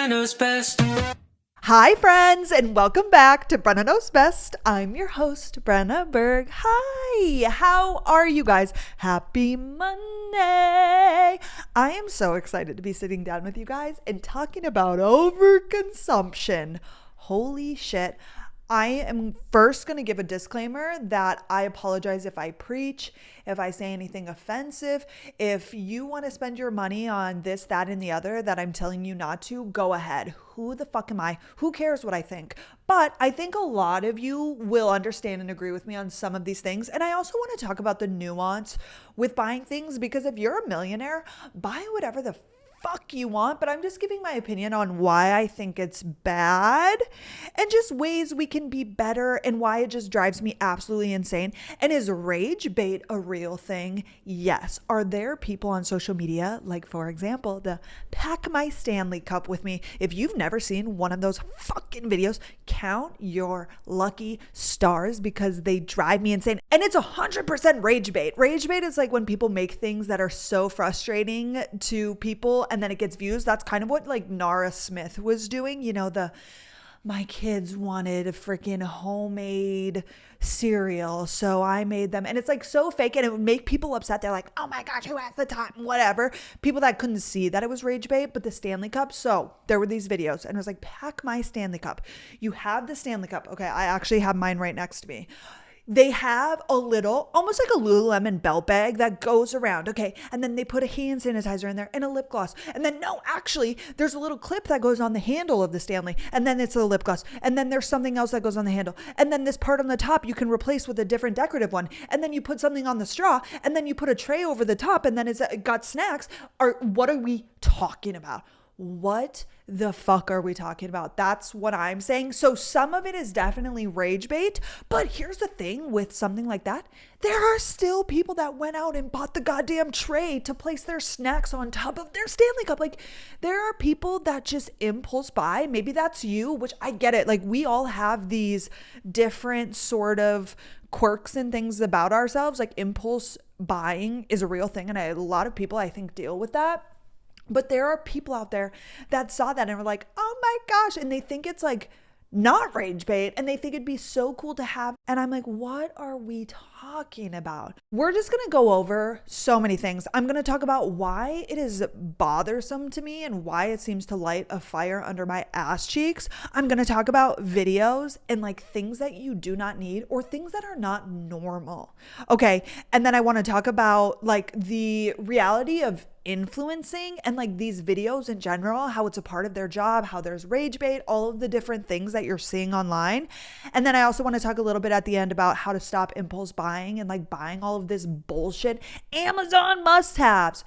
knows best. Hi, friends, and welcome back to Brenna Knows Best. I'm your host, Brenna Berg. Hi, how are you guys? Happy Monday. I am so excited to be sitting down with you guys and talking about overconsumption. Holy shit. I am first going to give a disclaimer that I apologize if I preach, if I say anything offensive. If you want to spend your money on this, that, and the other that I'm telling you not to, go ahead. Who the fuck am I? Who cares what I think? But I think a lot of you will understand and agree with me on some of these things. And I also want to talk about the nuance with buying things, because if you're a millionaire, buy whatever the fuck you want, but I'm just giving my opinion on why I think it's bad and just ways we can be better and why it just drives me absolutely insane. And is rage bait a real thing? Yes. Are there people on social media, like for example, the pack my Stanley Cup with me? If you've never seen one of those fucking videos, count your lucky stars, because they drive me insane. And it's 100% rage bait. Rage bait is like when people make things that are so frustrating to people and then it gets views. That's kind of what like Nara Smith was doing. You know, my kids wanted a freaking homemade cereal, so I made them. And it's like so fake, and it would make people upset. They're like, oh my gosh, who has the time? Whatever. People that couldn't see that it was rage bait, but the Stanley Cup. So there were these videos and it was like, pack my Stanley Cup. You have the Stanley Cup. Okay, I actually have mine right next to me. They have a little, almost like a Lululemon belt bag that goes around. Okay. And then they put a hand sanitizer in there and a lip gloss. And then no, actually there's a little clip that goes on the handle of the Stanley. And then it's a lip gloss. And then there's something else that goes on the handle. And then this part on the top, you can replace with a different decorative one. And then you put something on the straw, and then you put a tray over the top, and then it's got snacks. Or what are we talking about? What the fuck are we talking about? That's what I'm saying. So some of it is definitely rage bait, but here's the thing with something like that. There are still people that went out and bought the goddamn tray to place their snacks on top of their Stanley Cup. Like, there are people that just impulse buy.Maybe that's you, which I get it. Like, we all have these different sort of quirks and things about ourselves. Like, impulse buying is a real thing. And a lot of people, I think, deal with that. But there are people out there that saw that and were like, oh my gosh. And they think it's like not rage bait, and they think it'd be so cool to have. And I'm like, what are we talking about? We're just going to go over so many things. I'm going to talk about why it is bothersome to me and why it seems to light a fire under my ass cheeks. I'm going to talk about videos and like things that you do not need or things that are not normal. Okay. And then I want to talk about like the reality of influencing and like these videos in general, how it's a part of their job, how there's rage bait, all of the different things that you're seeing online. And then I also want to talk a little bit at the end about how to stop impulse buying and like buying all of this bullshit Amazon must-haves.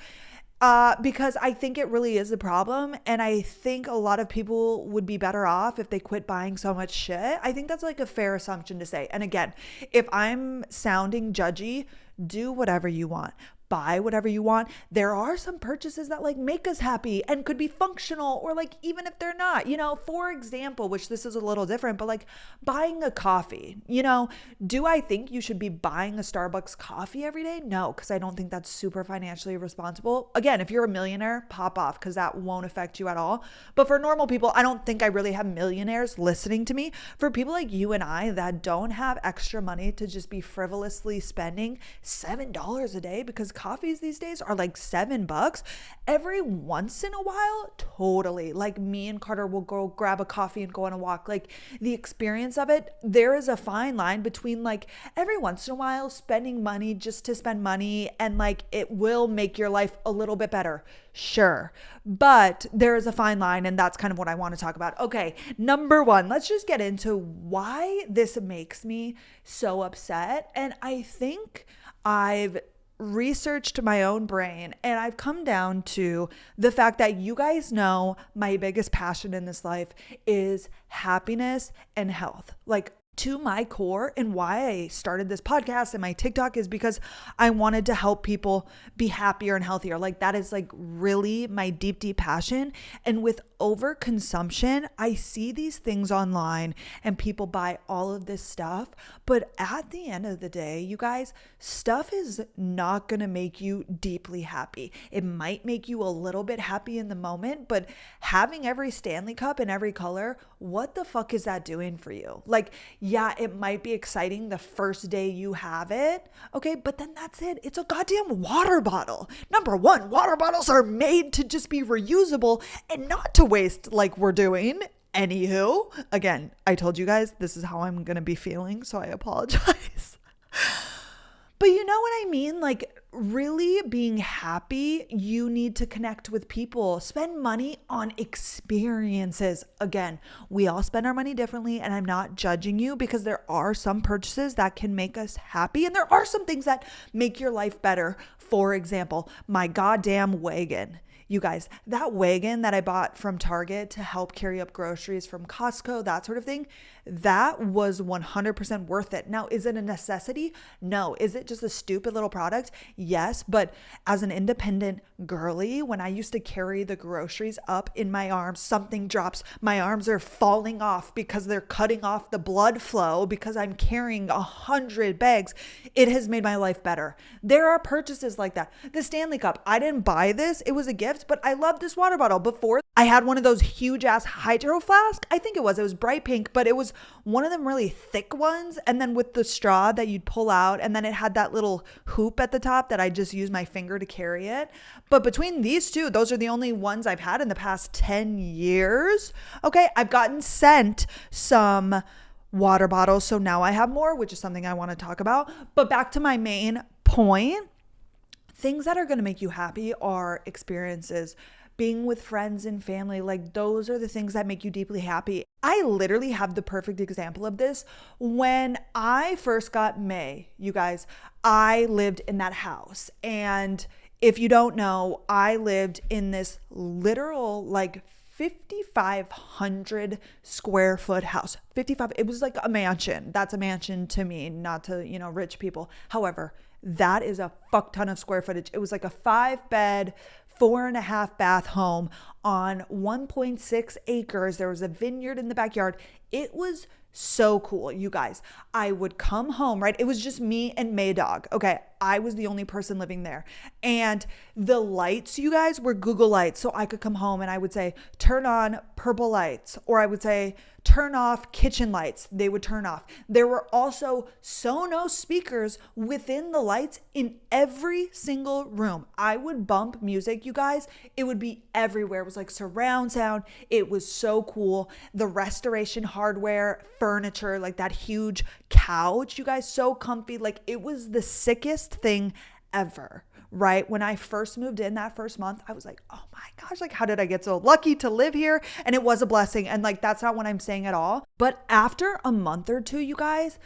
Because I think it really is a problem. And I think a lot of people would be better off if they quit buying so much shit. I think that's like a fair assumption to say. And again, if I'm sounding judgy, do whatever you want. Buy whatever you want. There are some purchases that like make us happy and could be functional, or like even if they're not, you know, for example, which this is a little different, but like buying a coffee, you know, do I think you should be buying a Starbucks coffee every day? No, because I don't think that's super financially responsible. Again, if you're a millionaire, pop off, because that won't affect you at all. But for normal people, I don't think I really have millionaires listening to me. For people like you and I that don't have extra money to just be frivolously spending $7 a day, because coffees these days are like $7 every once in a while. Totally. Like me and Carter will go grab a coffee and go on a walk. Like the experience of it, there is a fine line between like every once in a while spending money just to spend money and like it will make your life a little bit better. Sure. But there is a fine line, and that's kind of what I want to talk about. Okay. Number one, let's just get into why this makes me so upset. And I think I've researched my own brain, and I've come down to the fact that you guys know my biggest passion in this life is happiness and health. Like to my core, and why I started this podcast and my TikTok is because I wanted to help people be happier and healthier. Like that is like really my deep, deep passion. And with overconsumption, I see these things online and people buy all of this stuff. But at the end of the day, you guys, stuff is not going to make you deeply happy. It might make you a little bit happy in the moment, but having every Stanley Cup in every color, what the fuck is that doing for you? Like, yeah, it might be exciting the first day you have it, okay, but then that's it. It's a goddamn water bottle. Number one, water bottles are made to just be reusable and not to waste like we're doing. Anywho, again, I told you guys this is how I'm going to be feeling, so I apologize. But you know what I mean? Like really being happy, you need to connect with people. Spend money on experiences. Again, we all spend our money differently, and I'm not judging you because there are some purchases that can make us happy and there are some things that make your life better. For example, my goddamn wagon. You guys, that wagon that I bought from Target to help carry up groceries from Costco, that sort of thing, that was 100% worth it. Now, is it a necessity? No. Is it just a stupid little product? Yes. But as an independent girly, when I used to carry the groceries up in my arms, something drops, my arms are falling off because they're cutting off the blood flow because I'm carrying 100 bags. It has made my life better. There are purchases like that. The Stanley Cup, I didn't buy this. It was a gift. But I love this water bottle. Before, I had one of those huge ass hydro flask. I think it was bright pink, but it was one of them really thick ones. And then with the straw that you'd pull out, and then it had that little hoop at the top that I just used my finger to carry it. But between these two, those are the only ones I've had in the past 10 years. Okay. I've gotten sent some water bottles. So now I have more, which is something I want to talk about. But back to my main point. Things that are going to make you happy are experiences, being with friends and family. Like those are the things that make you deeply happy. I literally have the perfect example of this. When I first got May, you guys, I lived in that house. And if you don't know, I lived in this literal like 5,500 square foot house. 55. It was like a mansion. That's a mansion to me, not to, rich people. However, that is a fuck ton of square footage. It was like a 5-bed, 4.5 bath home on 1.6 acres. There was a vineyard in the backyard. It was so cool, you guys. I would come home, right? It was just me and May dog. Okay. I was the only person living there. And the lights, you guys, were Google lights. So I could come home and I would say, turn on purple lights. Or I would say, turn off kitchen lights. They would turn off. There were also Sonos speakers within the lights in every single room. I would bump music, you guys. It would be everywhere. It was like surround sound. It was so cool. The restoration hardware, furniture, like that huge couch, you guys, so comfy. Like it was the sickest thing ever, right? When I first moved in that first month, I was like, oh my gosh, like how did I get so lucky to live here? And it was a blessing. And like, that's not what I'm saying at all. But after a month or two, you guys,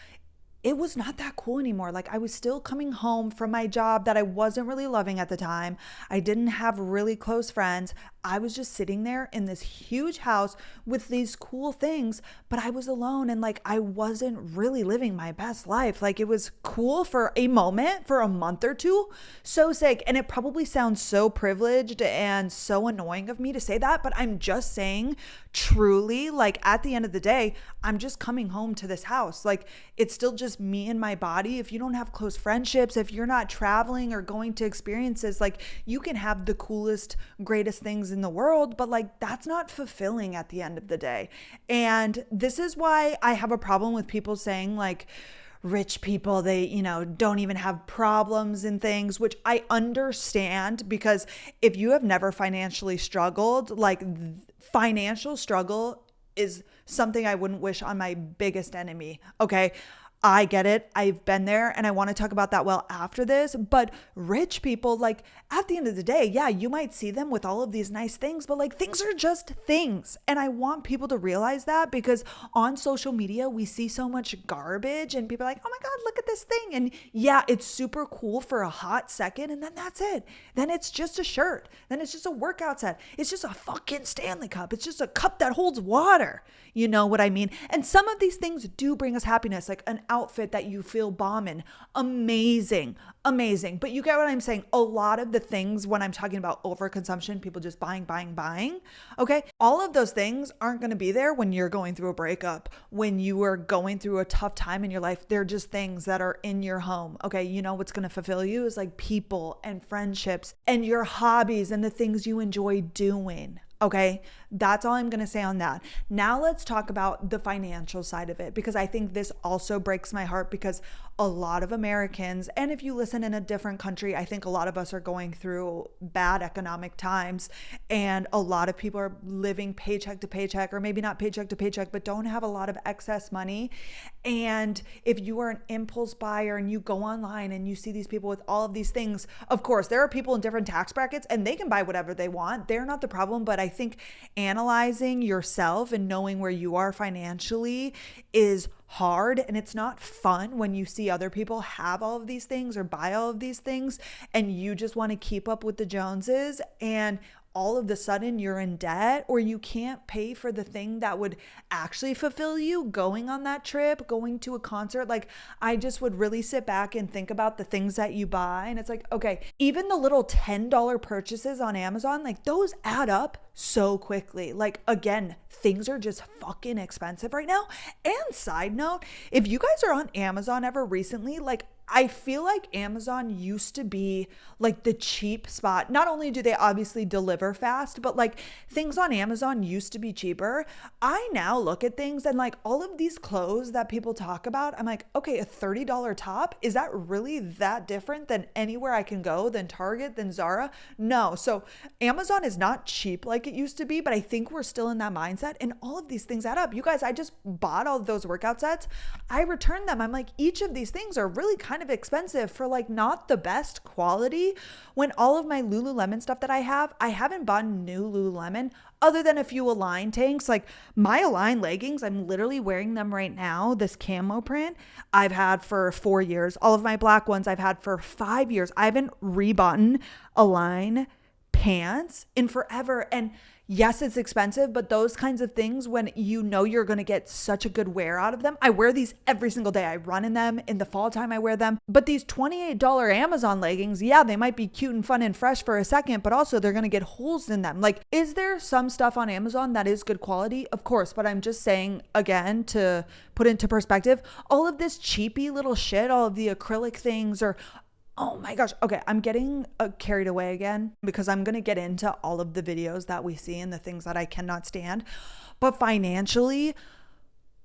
it was not that cool anymore. Like I was still coming home from my job that I wasn't really loving at the time. I didn't have really close friends. I was just sitting there in this huge house with these cool things, but I was alone and like I wasn't really living my best life. Like it was cool for a moment, for a month or two. So sick. And it probably sounds so privileged and so annoying of me to say that, but I'm just saying truly, like at the end of the day, I'm just coming home to this house. Like it's still just me and my body. If you don't have close friendships, if you're not traveling or going to experiences, like you can have the coolest, greatest things in the world, but like that's not fulfilling at the end of the day. And this is why I have a problem with people saying like rich people, they, don't even have problems and things, which I understand because if you have never financially struggled, like financial struggle is something I wouldn't wish on my biggest enemy. Okay. I get it. I've been there and I want to talk about that well after this. But rich people, like at the end of the day, yeah, you might see them with all of these nice things, but like things are just things. And I want people to realize that because on social media, we see so much garbage and people are like, oh my God, look at this thing. And yeah, it's super cool for a hot second. And then that's it. Then it's just a shirt. Then it's just a workout set. It's just a fucking Stanley cup. It's just a cup that holds water. You know what I mean? And some of these things do bring us happiness, like an outfit that you feel bomb in. Amazing, amazing. But you get what I'm saying? A lot of the things when I'm talking about overconsumption, people just buying, okay? All of those things aren't going to be there when you're going through a breakup, when you are going through a tough time in your life. They're just things that are in your home, okay? You know what's going to fulfill you is like people and friendships and your hobbies and the things you enjoy doing. Okay, that's all I'm going to say on that. Now let's talk about the financial side of it, because I think this also breaks my heart because a lot of Americans, and if you listen in a different country, I think a lot of us are going through bad economic times, and a lot of people are living paycheck to paycheck, or maybe not paycheck to paycheck, but don't have a lot of excess money. And if you are an impulse buyer and you go online and you see these people with all of these things, of course, there are people in different tax brackets and they can buy whatever they want. They're not the problem, but I think analyzing yourself and knowing where you are financially is hard, and it's not fun when you see other people have all of these things or buy all of these things and you just want to keep up with the Joneses, and all of a sudden you're in debt, or you can't pay for the thing that would actually fulfill you, going on that trip, going to a concert. Like, I just would really sit back and think about the things that you buy. And it's like, okay, even the little $10 purchases on Amazon, like those add up so quickly. Like, again, things are just fucking expensive right now. And side note, if you guys are on Amazon ever recently, like, I feel like Amazon used to be like the cheap spot. Not only do they obviously deliver fast, but like things on Amazon used to be cheaper. I now look at things and like all of these clothes that people talk about, I'm like, okay, a $30 top, is that really that different than anywhere I can go, than Target, than Zara? No. So Amazon is not cheap like it used to be, but I think we're still in that mindset, and all of these things add up. You guys, I just bought all of those workout sets. I returned them. I'm like, each of these things are really kind of expensive for like not the best quality, when all of my Lululemon stuff that I haven't bought new Lululemon other than a few Align tanks. Like my Align leggings, I'm literally wearing them right now. This camo print I've had for 4 years. All of my black ones I've had for 5 years. I haven't rebought Align pants in forever. And yes, it's expensive, but those kinds of things, when you know you're going to get such a good wear out of them. I wear these every single day. I run in them. In the fall time, I wear them. But these $28 Amazon leggings, yeah, they might be cute and fun and fresh for a second, but also they're going to get holes in them. Like, is there some stuff on Amazon that is good quality? Of course, but I'm just saying, again, to put into perspective, all of this cheapy little shit, all of the acrylic things, or oh my gosh. Okay, I'm getting carried away again because I'm going to get into all of the videos that we see and the things that I cannot stand. But financially,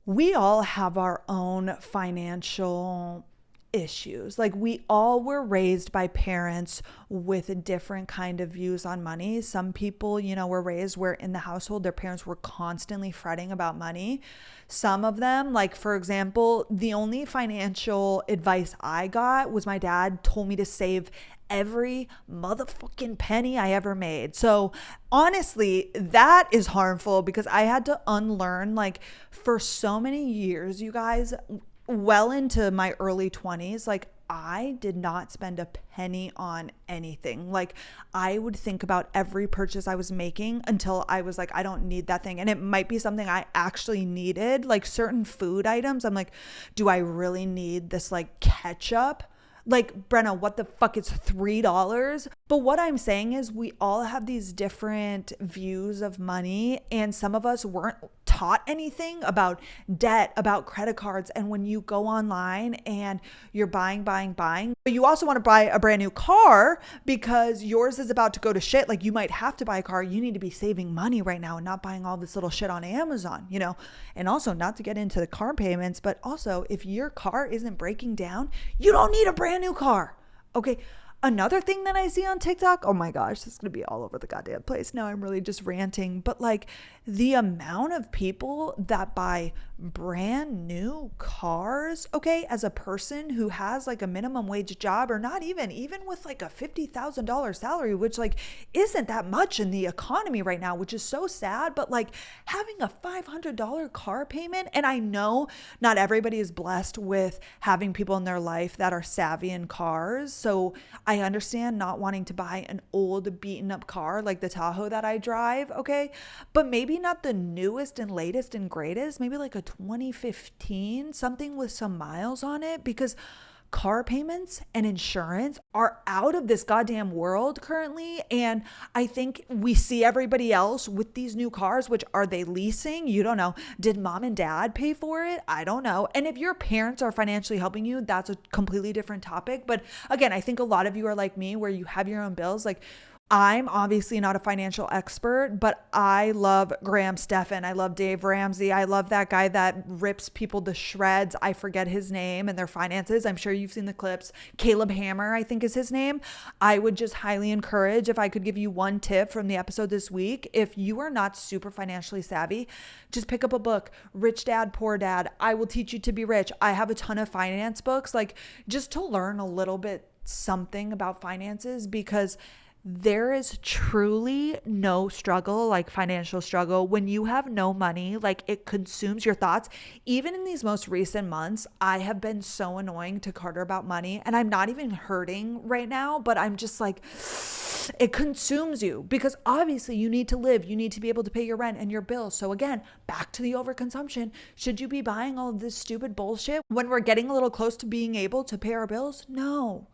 we all have our own financial issues. Like, we all were raised by parents with a different kind of views on money. Some people, you know, were raised where in the household their parents were constantly fretting about money. Some of them, like for example, the only financial advice I got was my dad told me to save every motherfucking penny I ever made. So honestly, that is harmful because I had to unlearn, like, for so many years, you guys, well into my early 20s, like I did not spend a penny on anything. Like, I would think about every purchase I was making until I was like, I don't need that thing. And it might be something I actually needed, like certain food items. I'm like, do I really need this like ketchup? Like, Brenna, what the fuck? It's $3. But what I'm saying is we all have these different views of money, and some of us weren't taught anything about debt, about credit cards. And when you go online and you're buying, but you also want to buy a brand new car because yours is about to go to shit. Like, you might have to buy a car. You need to be saving money right now and not buying all this little shit on Amazon, you know? And also, not to get into the car payments, but also if your car isn't breaking down, you don't need a brand new car. Okay. Another thing that I see on TikTok, oh my gosh, this is going to be all over the goddamn place. Now I'm really just ranting, but like the amount of people that buy brand new cars, okay, as a person who has like a minimum wage job, or not even with like a $50,000 salary, which like isn't that much in the economy right now, which is so sad. But like having a $500 car payment, and I know not everybody is blessed with having people in their life that are savvy in cars, so I understand not wanting to buy an old beaten up car like the Tahoe that I drive, okay, but maybe not the newest and latest and greatest, maybe like a 2015, something with some miles on it, because car payments and insurance are out of this goddamn world currently. And I think we see everybody else with these new cars, which are they leasing? You don't know. Did mom and dad pay for it? I don't know. And if your parents are financially helping you, that's a completely different topic. But again, I think a lot of you are like me, where you have your own bills. Like, I'm obviously not a financial expert, but I love Graham Stephan. I love Dave Ramsey. I love that guy that rips people to shreds. I forget his name and their finances. I'm sure you've seen the clips. Caleb Hammer, I think is his name. I would just highly encourage, if I could give you one tip from the episode this week, if you are not super financially savvy, just pick up a book, Rich Dad, Poor Dad. I Will Teach You to Be Rich. I have a ton of finance books, like just to learn a little bit something about finances, because there is truly no struggle like financial struggle when you have no money. Like, it consumes your thoughts. Even in these most recent months, I have been so annoying to Carter about money, and I'm not even hurting right now, but I'm just like, it consumes you, because obviously you need to live. You need to be able to pay your rent and your bills. So again, back to the overconsumption. Should you be buying all of this stupid bullshit when we're getting a little close to being able to pay our bills? No.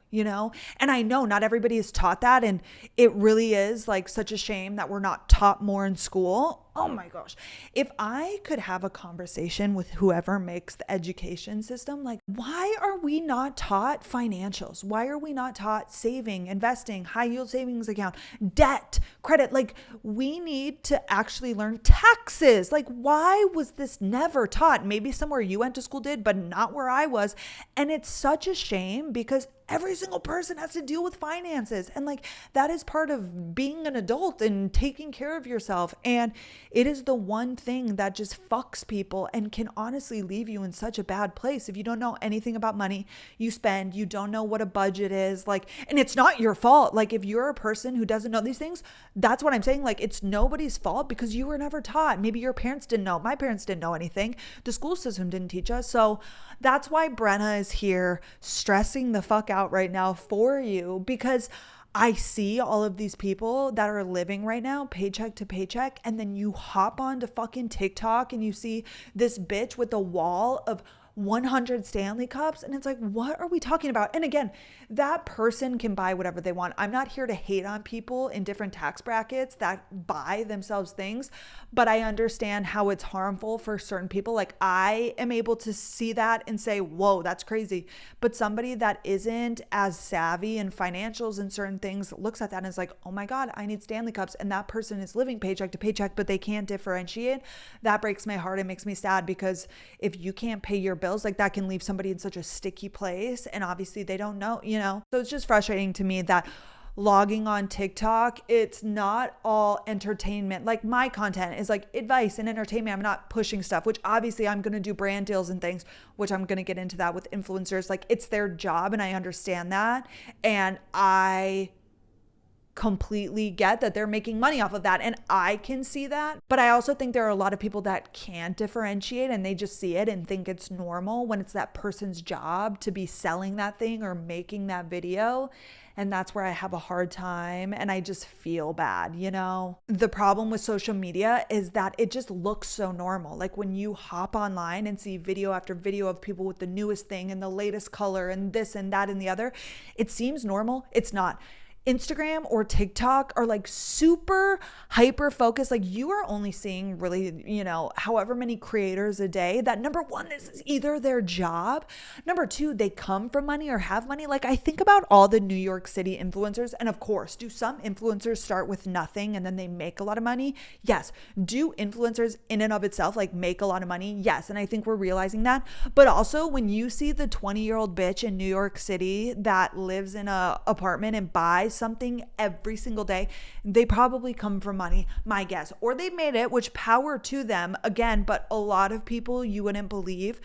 And I know not everybody is taught that. And it really is like such a shame that we're not taught more in school. Oh my gosh. If I could have a conversation with whoever makes the education system, like, why are we not taught financials? Why are we not taught saving, investing, high yield savings account, debt, credit? Like, we need to actually learn taxes. Like, why was this never taught? Maybe somewhere you went to school did, but not where I was. And it's such a shame, because every single person has to deal with finances. And like, that is part of being an adult and taking care of yourself. And it is the one thing that just fucks people and can honestly leave you in such a bad place. If you don't know anything about money, you spend, you don't know what a budget is, like, and it's not your fault. Like, if you're a person who doesn't know these things, that's what I'm saying. Like, it's nobody's fault, because you were never taught. Maybe your parents didn't know. My parents didn't know anything. The school system didn't teach us. So that's why Brenna is here stressing the fuck out right now for you, because I see all of these people that are living right now paycheck to paycheck, and then you hop on to fucking TikTok and you see this bitch with a wall of 100 Stanley Cups, and it's like, what are we talking about? And again, that person can buy whatever they want. I'm not here to hate on people in different tax brackets that buy themselves things, but I understand how it's harmful for certain people. Like, I am able to see that and say, whoa, that's crazy. But somebody that isn't as savvy in financials and certain things looks at that and is like, oh my God, I need Stanley Cups. And that person is living paycheck to paycheck, but they can't differentiate. That breaks my heart. It makes me sad, because if you can't pay your bills, like, that can leave somebody in such a sticky place, and obviously they don't know. So it's just frustrating to me that logging on TikTok, it's not all entertainment. Like, my content is like advice and entertainment. I'm not pushing stuff, which obviously I'm going to do brand deals and things, which I'm going to get into that with influencers. Like, it's their job, and I understand that, and I completely get that they're making money off of that, and I can see that. But I also think there are a lot of people that can't differentiate, and they just see it and think it's normal when it's that person's job to be selling that thing or making that video. And that's where I have a hard time, and I just feel bad, The problem with social media is that it just looks so normal. Like, when you hop online and see video after video of people with the newest thing and the latest color and this and that and the other, it seems normal. It's not. Instagram or TikTok are like super hyper focused. Like, you are only seeing really, however many creators a day. That, number one, this is either their job. Number two, they come from money or have money. Like, I think about all the New York City influencers, and of course, do some influencers start with nothing and then they make a lot of money? Yes. Do influencers in and of itself like make a lot of money? Yes. And I think we're realizing that. But also, when you see the 20-year-old bitch in New York City that lives in a apartment and buys something every single day, they probably come from money, my guess. Or they made it, which power to them again, but a lot of people you wouldn't believe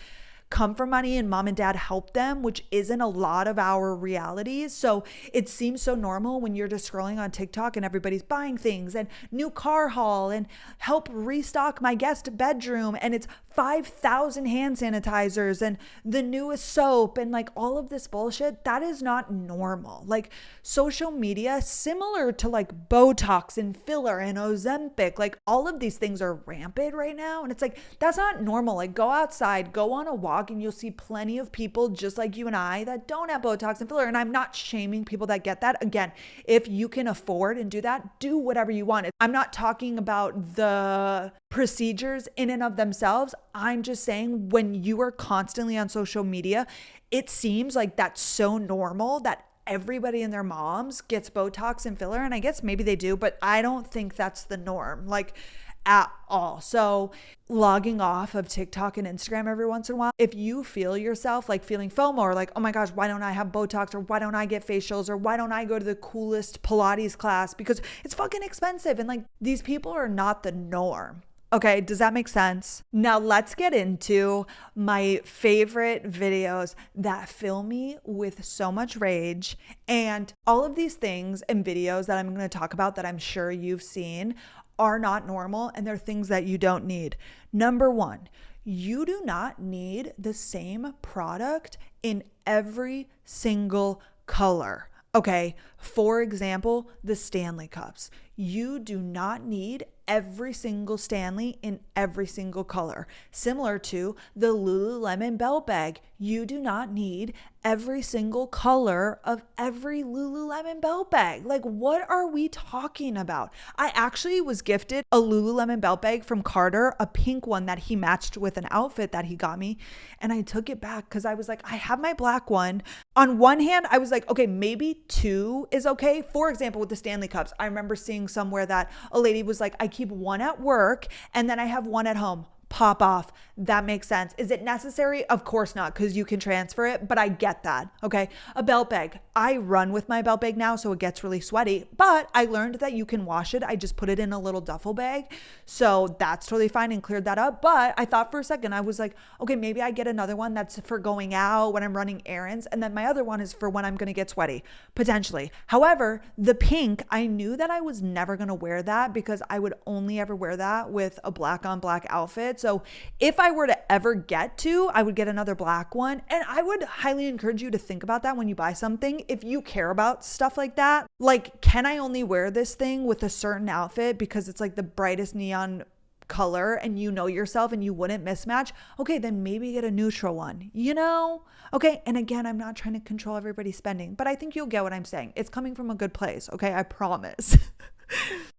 come from money and mom and dad help them, which isn't a lot of our realities. So it seems so normal when you're just scrolling on TikTok and everybody's buying things and new car haul and help restock my guest bedroom. And it's 5,000 hand sanitizers and the newest soap and like all of this bullshit. That is not normal. Like social media, similar to like Botox and filler and Ozempic, like all of these things are rampant right now. And it's like, that's not normal. Like go outside, go on a walk, and you'll see plenty of people just like you and I that don't have Botox and filler. And I'm not shaming people that get that. Again, if you can afford and do that, do whatever you want. I'm not talking about the procedures in and of themselves. I'm just saying when you are constantly on social media, it seems like that's so normal that everybody and their moms gets Botox and filler. And I guess maybe they do, but I don't think that's the norm. Like at all. So logging off of TikTok and Instagram every once in a while, if you feel yourself like feeling FOMO or like, oh my gosh, why don't I have Botox, or why don't I get facials, or why don't I go to the coolest Pilates class because it's fucking expensive, and like these people are not the norm. Okay, does that make sense? Now let's get into my favorite videos that fill me with so much rage. And all of these things and videos that I'm going to talk about that I'm sure you've seen are not normal, and they're things that you don't need. Number one, you do not need the same product in every single color. Okay, for example, the Stanley cups. You do not need every single Stanley in every single color. Similar to the Lululemon belt bag. You do not need every single color of every Lululemon belt bag. Like, what are we talking about? I actually was gifted a Lululemon belt bag from Carter, a pink one that he matched with an outfit that he got me. And I took it back because I was like, I have my black one. On one hand, I was like, okay, maybe two is okay. For example, with the Stanley cups, I remember seeing somewhere that a lady was like, I keep one at work and then I have one at home. Pop off. That makes sense. Is it necessary? Of course not, because you can transfer it, but I get that. Okay. A belt bag. I run with my belt bag now, so it gets really sweaty, but I learned that you can wash it. I just put it in a little duffel bag. So that's totally fine and cleared that up. But I thought for a second, I was like, okay, maybe I get another one that's for going out when I'm running errands. And then my other one is for when I'm going to get sweaty, potentially. However, the pink, I knew that I was never going to wear that because I would only ever wear that with a black on black outfit. So if I were to ever get to, I would get another black one. And I would highly encourage you to think about that when you buy something. If you care about stuff like that, like, can I only wear this thing with a certain outfit because it's like the brightest neon color and you know yourself and you wouldn't mismatch? Okay, then maybe get a neutral one, you know? Okay, and again, I'm not trying to control everybody's spending, but I think you'll get what I'm saying. It's coming from a good place, okay? I promise.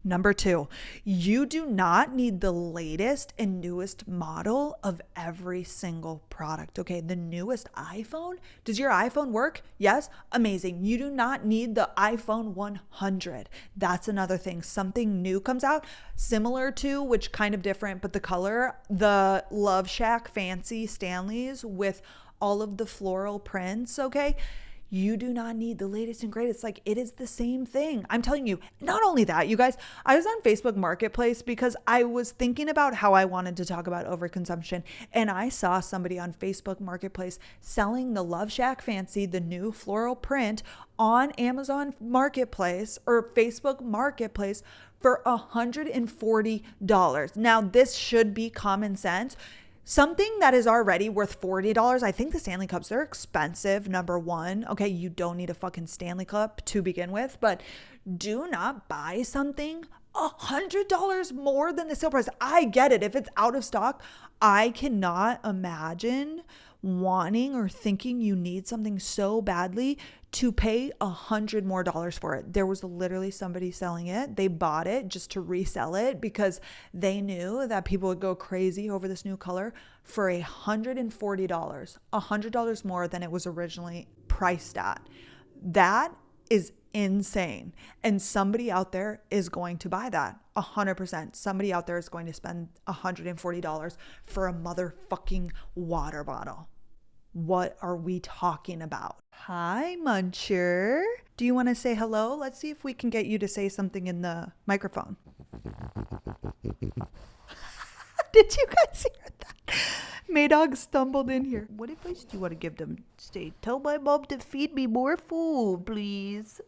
Number two, you do not need the latest and newest model of every single product. Okay, the newest iPhone. Does your iPhone work? Yes, amazing. You do not need the iPhone 100. That's another thing. Something new comes out, similar to, which kind of different, but the color, the Love Shack fancy Stanleys with all of the floral prints. Okay. You do not need the latest and greatest. Like, it is the same thing. I'm telling you. Not only that, you guys, I was on Facebook Marketplace because I was thinking about how I wanted to talk about overconsumption. And I saw somebody on Facebook Marketplace selling the Love Shack Fancy, the new floral print, on Amazon Marketplace or Facebook Marketplace for $140. Now, this should be common sense. Something that is already worth $40. I think the Stanley cups are expensive, number one. Okay, you don't need a fucking Stanley cup to begin with, but do not buy something $100 more than the sale price. I get it. If it's out of stock, I cannot imagine wanting or thinking you need something so badly to pay $100 more for it. There was literally somebody selling it. They bought it just to resell it because they knew that people would go crazy over this new color for $140, $100 more than it was originally priced at. That is insane. And somebody out there is going to buy that 100%. Somebody out there is going to spend $140 for a motherfucking water bottle. What are we talking about? Hi, Muncher. Do you want to say hello? Let's see if we can get you to say something in the microphone. Did you guys hear that? Maydog stumbled in here. What advice do you want to give them? Say, tell my mom to feed me more food, please.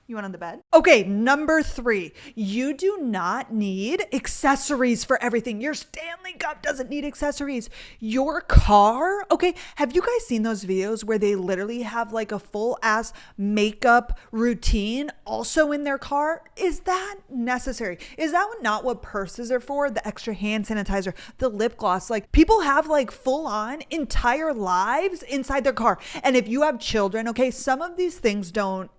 You want on the bed? Okay, number 3. You do not need accessories for everything. Your Stanley Cup doesn't need accessories. Your car, okay, have you guys seen those videos where they literally have like a full ass makeup routine also in their car? Is that necessary? Is that not what purses are for? The extra hand sanitizer, the lip gloss. Like people have like full on entire lives inside their car. And if you have children, okay, some of these things don't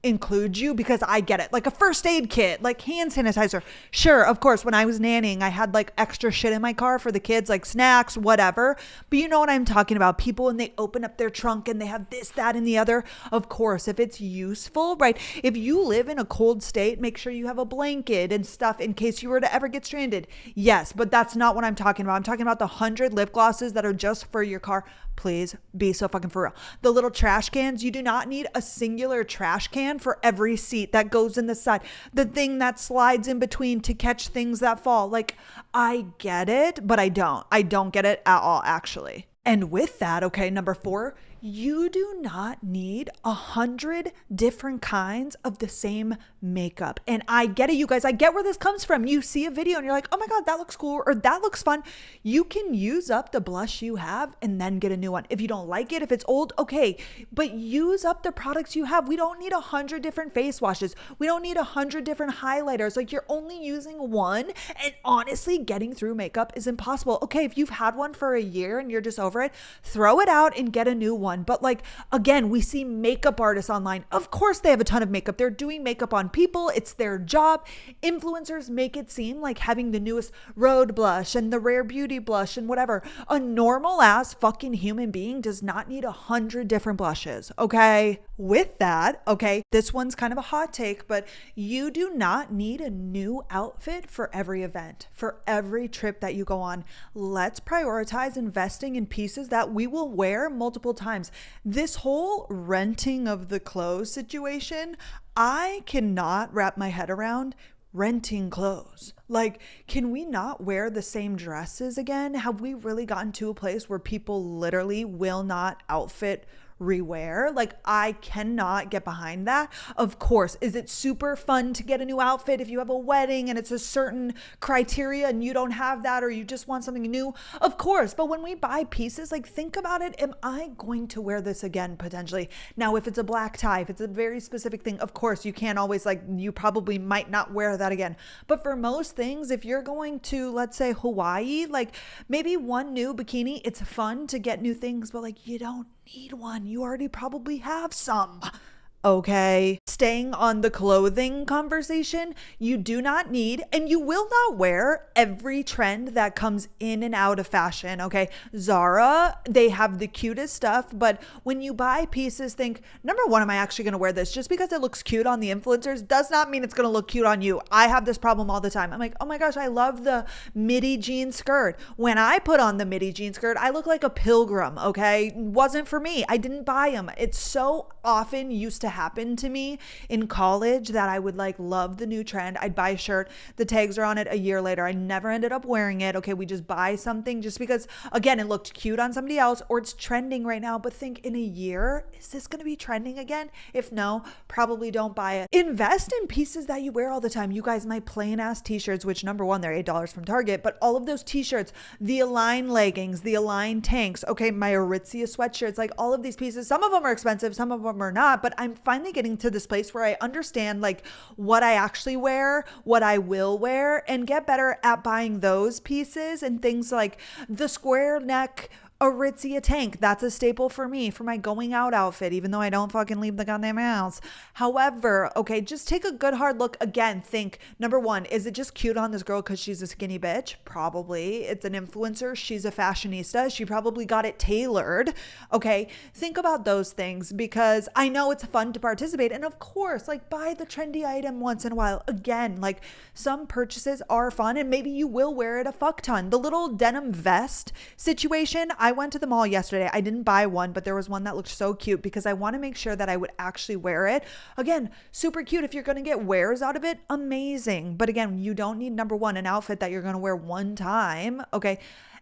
include you, because I get it, like a first aid kit, like hand sanitizer. Sure, of course, when I was nannying, I had like extra shit in my car for the kids, like snacks, whatever. But you know what I'm talking about. People, and they open up their trunk and they have this, that, and the other. Of course, if it's useful, right? If you live in a cold state, make sure you have a blanket and stuff in case you were to ever get stranded. Yes, but that's not what I'm talking about. I'm talking about the 100 lip glosses that are just for your car. Please be so fucking for real. The little trash cans, you do not need a singular trash can for every seat that goes in the side. The thing that slides in between to catch things that fall. Like, I get it, but I don't. I don't get it at all, actually. And with that, okay, number 4, you do not need 100 different kinds of the same makeup. And I get it, you guys. I get where this comes from. You see a video and you're like, oh my God, that looks cool, or that looks fun. You can use up the blush you have and then get a new one. If you don't like it, if it's old, okay, but use up the products you have. We don't need 100 different face washes. We don't need 100 different highlighters. Like, you're only using one, and honestly, getting through makeup is impossible. Okay, if you've had one for a year and you're just over it, throw it out and get a new one. But like, again, we see makeup artists online. Of course, they have a ton of makeup. They're doing makeup on people. It's their job. Influencers make it seem like having the newest Rhode blush and the Rare Beauty blush and whatever. A normal ass fucking human being does not need 100 different blushes. Okay. With that, okay, this one's kind of a hot take, but you do not need a new outfit for every event, for every trip that you go on. Let's prioritize investing in pieces that we will wear multiple times. This whole renting of the clothes situation, I cannot wrap my head around renting clothes. Like, can we not wear the same dresses again? Have we really gotten to a place where people literally will not outfit rewear? Like, I cannot get behind that. Of course, is it super fun to get a new outfit if you have a wedding and it's a certain criteria and you don't have that, or you just want something new? Of course. But when we buy pieces, like, think about it. Am I going to wear this again potentially? Now, if it's a black tie, if it's a very specific thing, of course, you can't always, like, you probably might not wear that again. But for most things, if you're going to, let's say, Hawaii, like, maybe one new bikini, it's fun to get new things, but like, you don't need one. You already probably have some. Okay. Staying on the clothing conversation, you do not need, and you will not wear every trend that comes in and out of fashion. Okay. Zara, they have the cutest stuff, but when you buy pieces, think, number one, am I actually going to wear this? Just because it looks cute on the influencers does not mean it's going to look cute on you. I have this problem all the time. I'm like, oh my gosh, I love the midi jean skirt. When I put on the midi jean skirt, I look like a pilgrim. Okay. It wasn't for me. I didn't buy them. It's so often used to happen to me in college that I would like love the new trend. I'd buy a shirt, the tags are on it a year later. I never ended up wearing it. Okay, we just buy something just because, again, it looked cute on somebody else or it's trending right now. But think, in a year, is this going to be trending again? If no, probably don't buy it. Invest in pieces that you wear all the time. You guys, my plain ass t-shirts, which number one, they're $8 from Target, but all of those t-shirts, the Align leggings, the Align tanks, okay, my Aritzia sweatshirts, like all of these pieces, some of them are expensive, some of them are not, but I'm finally getting to this place where I understand like what I actually wear, what I will wear, and get better at buying those pieces and things like the square neck Aritzia tank. That's a staple for me for my going out outfit, even though I don't fucking leave the goddamn house. However, okay, just take a good hard look. Again, think, number one, is it just cute on this girl because she's a skinny bitch? Probably. It's an influencer. She's a fashionista. She probably got it tailored. Okay, think about those things because I know it's fun to participate. And of course, like buy the trendy item once in a while. Again, like some purchases are fun and maybe you will wear it a fuck ton. The little denim vest situation, I went to the mall yesterday. I didn't buy one, but there was one that looked so cute because I want to make sure that I would actually wear it. Again, super cute. If you're going to get wears out of it, amazing. But again, you don't need, number one, an outfit that you're going to wear one time. Okay.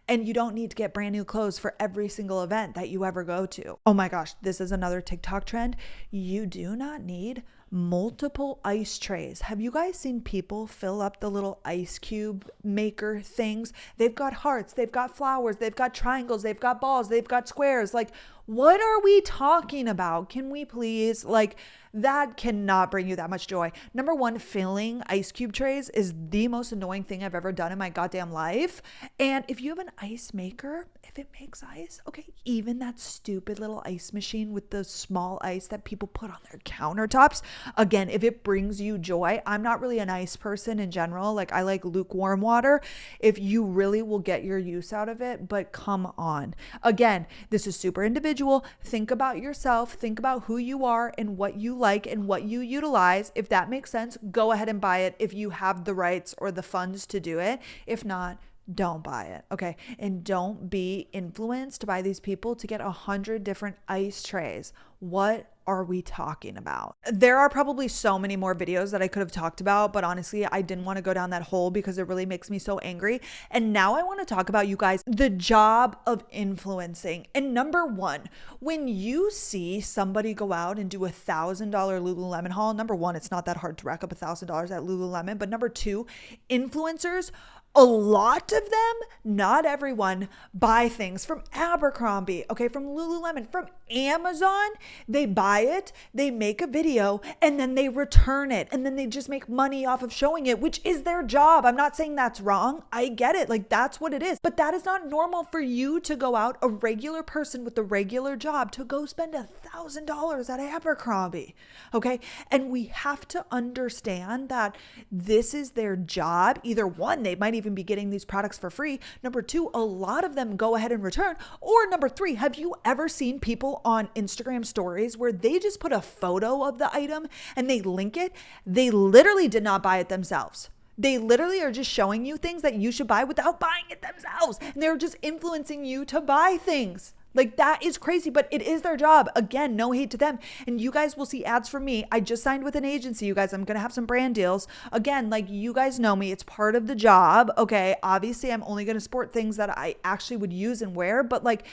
And you don't need to get brand new clothes for every single event that you ever go to. Oh my gosh, this is another TikTok trend. You do not need multiple ice trays. Have you guys seen people fill up the little ice cube maker things? They've got hearts, they've got flowers, they've got triangles, they've got balls, they've got squares. Like, what are we talking about? Can we please, like, that cannot bring you that much joy. Number one, filling ice cube trays is the most annoying thing I've ever done in my goddamn life. And if you have an ice maker, if it makes ice, okay, even that stupid little ice machine with the small ice that people put on their countertops, again, if it brings you joy, I'm not really an ice person in general. Like, I like lukewarm water if you really will get your use out of it, but come on. Again, this is super individual. Think about yourself, think about who you are and what you like and what you utilize. If that makes sense, go ahead and buy it if you have the rights or the funds to do it. If not, don't buy it. Okay. And don't be influenced by these people to get 100 different ice trays. What are we talking about? There are probably so many more videos that I could have talked about, but honestly, I didn't want to go down that hole because it really makes me so angry. And now I want to talk about, you guys, the job of influencing. And number one, when you see somebody go out and do $1,000 Lululemon haul, number one, it's not that hard to rack up $1,000 at Lululemon. But number two, influencers, a lot of them, not everyone, buy things from Abercrombie, okay, from Lululemon, from Amazon. They buy it, they make a video, and then they return it. And then they just make money off of showing it, which is their job. I'm not saying that's wrong. I get it. Like, that's what it is. But that is not normal for you to go out, a regular person with a regular job, to go spend $1,000 at Abercrombie, okay? And we have to understand that this is their job. Either one, they might even be getting these products for free. Number two, a lot of them go ahead and return. Or number three, have you ever seen people on Instagram stories where they just put a photo of the item and they link it? They literally did not buy it themselves. They literally are just showing you things that you should buy without buying it themselves. And they're just influencing you to buy things. Like, that is crazy, but it is their job. Again, no hate to them. And you guys will see ads from me. I just signed with an agency, you guys. I'm going to have some brand deals. Again, like, you guys know me. It's part of the job. Okay. Obviously, I'm only going to sport things that I actually would use and wear, but like,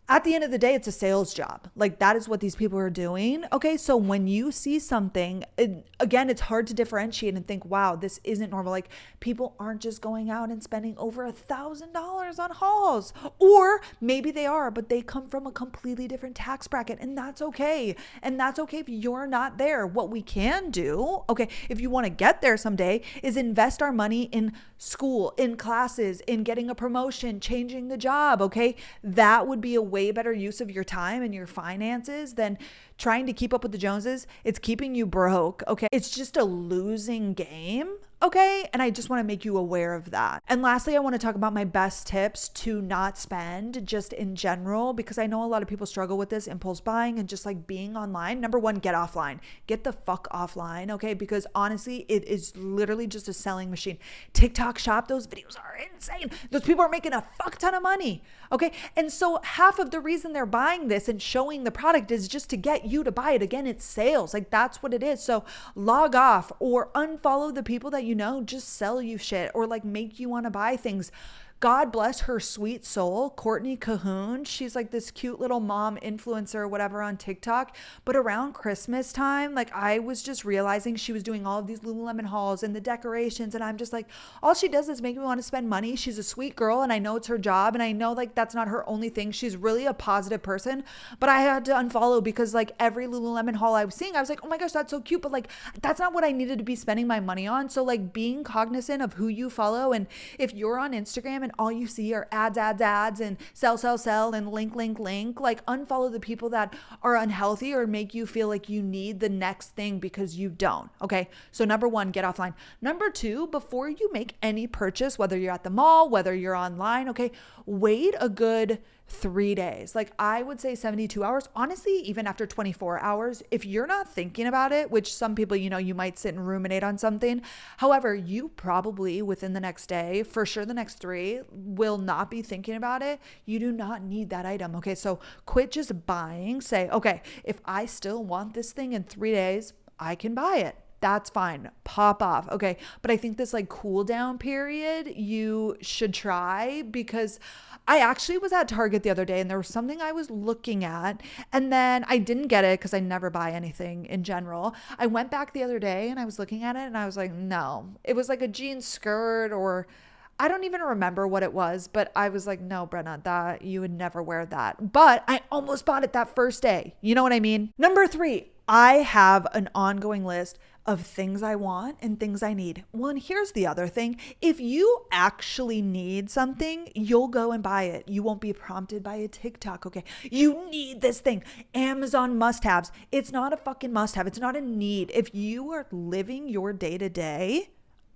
at the end of the day, it's a sales job. Like, that is what these people are doing. Okay. So when you see something, again, it's hard to differentiate and think, wow, this isn't normal. Like, people aren't just going out and spending over $1,000 on hauls, or maybe they are, but they come from a completely different tax bracket, and that's okay. And that's okay if you're not there. What we can do, okay, if you want to get there someday, is invest our money in school, in classes, in getting a promotion, changing the job. Okay. That would be a way better use of your time and your finances than trying to keep up with the Joneses. It's keeping you broke. Okay. It's just a losing game. Okay. And I just want to make you aware of that. And lastly, I want to talk about my best tips to not spend just in general, because I know a lot of people struggle with this impulse buying and just like being online. Number one, get offline. Get the fuck offline. Okay. Because honestly, it is literally just a selling machine. TikTok shop, those videos are insane. Those people are making a fuck ton of money. Okay. And so half of the reason they're buying this and showing the product is just to get you to buy it. Again, it's sales. Like, that's what it is. So log off or unfollow the people that you know just sell you shit or like make you want to buy things. God bless her sweet soul, Courtney Cahoon. She's like this cute little mom influencer or whatever on TikTok. But around Christmas time, like, I was just realizing she was doing all of these Lululemon hauls and the decorations. And I'm just like, all she does is make me want to spend money. She's a sweet girl and I know it's her job. And I know like that's not her only thing. She's really a positive person. But I had to unfollow because like every Lululemon haul I was seeing, I was like, oh my gosh, that's so cute. But like, that's not what I needed to be spending my money on. So like, being cognizant of who you follow. And if you're on Instagram and all you see are ads and sell and link, like, unfollow the people that are unhealthy or make you feel like you need the next thing because you don't. Okay. So number one, get offline. Number two, before you make any purchase, whether you're at the mall, whether you're online, okay, wait a good 3 days. Like I would say 72 hours. Honestly, even after 24 hours, if you're not thinking about it, which some people, you might sit and ruminate on something. However, you probably within the next day, for sure the next 3, will not be thinking about it. You do not need that item. Okay. So quit just buying. Say, okay, if I still want this thing in 3 days, I can buy it. That's fine. Pop off. Okay. But I think this like cool down period, you should try, because I actually was at Target the other day and there was something I was looking at and then I didn't get it because I never buy anything in general. I went back the other day and I was looking at it and I was like, no, it was like a jean skirt, or I don't even remember what it was, but I was like, no, Brenna, that you would never wear that. But I almost bought it that first day. You know what I mean? Number 3, I have an ongoing list of things I want and things I need. Well, and here's the other thing. If you actually need something, you'll go and buy it. You won't be prompted by a TikTok. Okay. You need this thing. Amazon must-haves. It's not a fucking must-have. It's not a need. If you are living your day-to-day,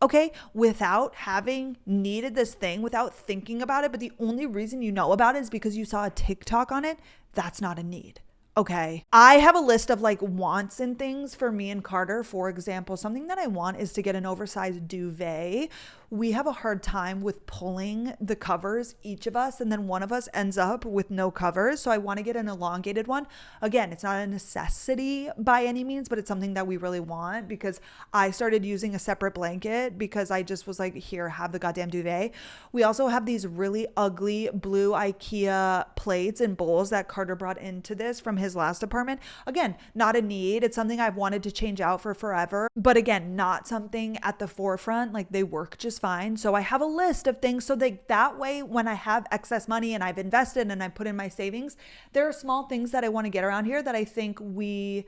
okay, without having needed this thing, without thinking about it, but the only reason you know about it is because you saw a TikTok on it, that's not a need. Okay. I have a list of like wants and things for me and Carter. For example, something that I want is to get an oversized duvet. We have a hard time with pulling the covers, each of us, and then one of us ends up with no covers. So I want to get an elongated one. Again, it's not a necessity by any means, but it's something that we really want, because I started using a separate blanket because I just was like, here, have the goddamn duvet. We also have these really ugly blue IKEA plates and bowls that Carter brought into this from his last apartment. Again, not a need. It's something I've wanted to change out for forever, but again, not something at the forefront. Like they work just fine. So I have a list of things so that way when I have excess money and I've invested and I put in my savings, there are small things that I want to get around here that I think we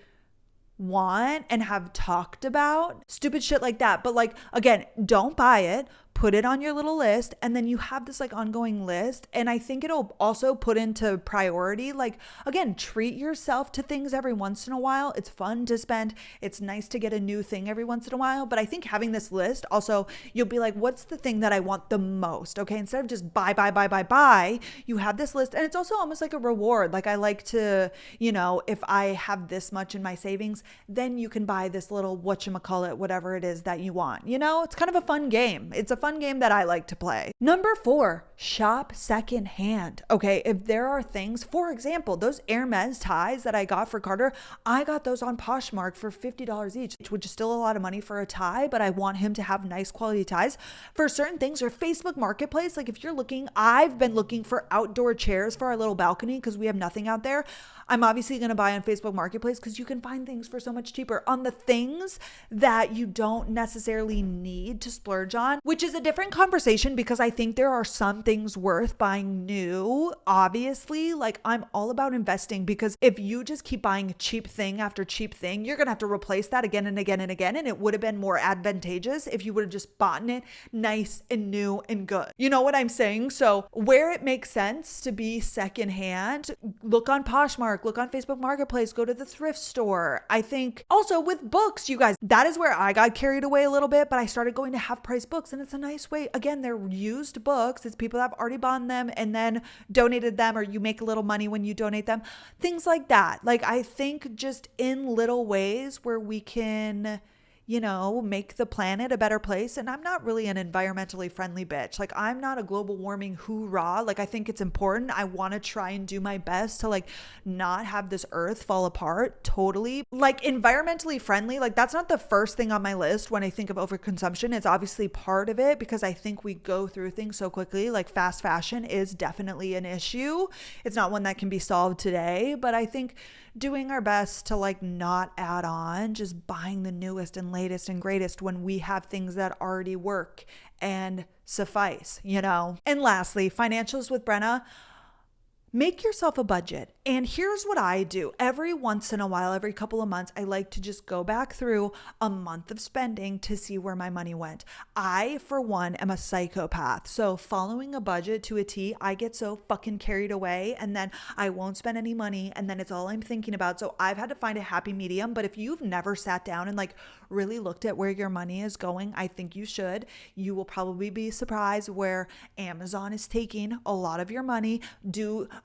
want and have talked about. Stupid shit like that. But like, again, don't buy it. Put it on your little list, and then you have this like ongoing list. And I think it'll also put into priority, like, again, treat yourself to things every once in a while. It's fun to spend. It's nice to get a new thing every once in a while. But I think having this list also, you'll be like, what's the thing that I want the most? Okay. Instead of just buy, you have this list. And it's also almost like a reward. Like I like to, if I have this much in my savings, then you can buy this little whatchamacallit, whatever it is that you want. It's kind of a fun game. It's a fun game that I like to play. Number 4, shop secondhand. Okay, if there are things, for example, those Hermes ties that I got for Carter, I got those on Poshmark for $50 each, which is still a lot of money for a tie, but I want him to have nice quality ties. For certain things, or Facebook Marketplace, like if you're looking, I've been looking for outdoor chairs for our little balcony because we have nothing out there. I'm obviously going to buy on Facebook Marketplace because you can find things for so much cheaper on the things that you don't necessarily need to splurge on, which is a different conversation because I think there are some things worth buying new. Obviously, like I'm all about investing, because if you just keep buying cheap thing after cheap thing, you're going to have to replace that again and again and again. And it would have been more advantageous if you would have just bought it nice and new and good. You know what I'm saying? So where it makes sense to be secondhand, look on Poshmark, look on Facebook Marketplace, go to the thrift store. I think also with books, you guys, that is where I got carried away a little bit, but I started going to half price books, and it's a nice way. Again, they're used books. It's people that have already bought them and then donated them, or you make a little money when you donate them. Things like that. Like I think just in little ways where we can, make the planet a better place. And I'm not really an environmentally friendly bitch. Like I'm not a global warming hoorah. Like I think it's important. I want to try and do my best to like not have this earth fall apart totally. Like environmentally friendly, like that's not the first thing on my list when I think of overconsumption. It's obviously part of it because I think we go through things so quickly. Like fast fashion is definitely an issue. It's not one that can be solved today, but I think doing our best to like not add on just buying the newest and latest and greatest when we have things that already work and suffice, And lastly, financials with Brenna. Make yourself a budget. And here's what I do. Every once in a while, every couple of months, I like to just go back through a month of spending to see where my money went. I, for one, am a psychopath. So following a budget to a T, I get so fucking carried away and then I won't spend any money and then it's all I'm thinking about. So I've had to find a happy medium. But if you've never sat down and like really looked at where your money is going, I think you should. You will probably be surprised where Amazon is taking a lot of your money.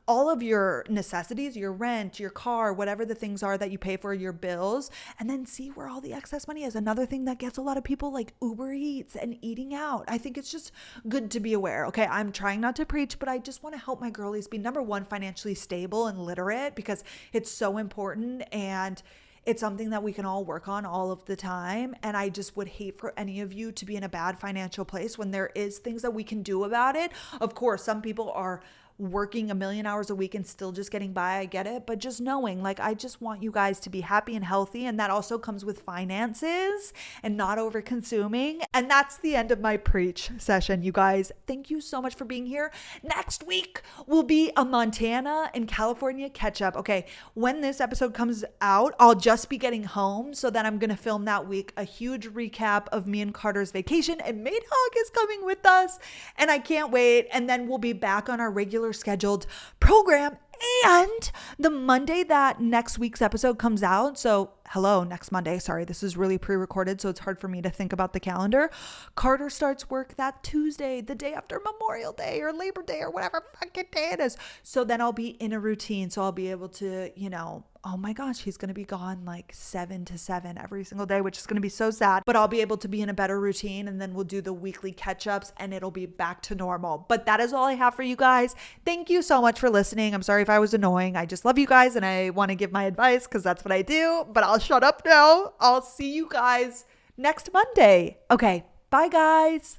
all of your necessities, your rent, your car, whatever the things are that you pay for, your bills, and then see where all the excess money is. Another thing that gets a lot of people like Uber Eats and eating out. I think it's just good to be aware. Okay, I'm trying not to preach, but I just want to help my girlies be number one, financially stable and literate, because it's so important and it's something that we can all work on all of the time. And I just would hate for any of you to be in a bad financial place when there is things that we can do about it. Of course, some people are working 1,000,000 hours a week and still just getting by. I get it. But just knowing, like, I just want you guys to be happy and healthy. And that also comes with finances and not over consuming. And that's the end of my preach session, you guys. Thank you so much for being here. Next week will be a Montana and California catch up. Okay, when this episode comes out, I'll just be getting home. So then I'm going to film that week a huge recap of me and Carter's vacation. And Maydog is coming with us. And I can't wait. And then we'll be back on our regular scheduled program, and the Monday that next week's episode comes out, so hello, next Monday, sorry, this is really pre-recorded, so it's hard for me to think about the calendar. Carter starts work that Tuesday, the day after Memorial Day or Labor Day or whatever fucking day it is. So then I'll be in a routine, so I'll be able to, oh my gosh, he's going to be gone like 7 to 7 every single day, which is going to be so sad, but I'll be able to be in a better routine, and then we'll do the weekly catch-ups and it'll be back to normal. But that is all I have for you guys. Thank you so much for listening. I'm sorry if I was annoying. I just love you guys and I want to give my advice because that's what I do, but I'll shut up now. I'll see you guys next Monday. Okay, bye guys.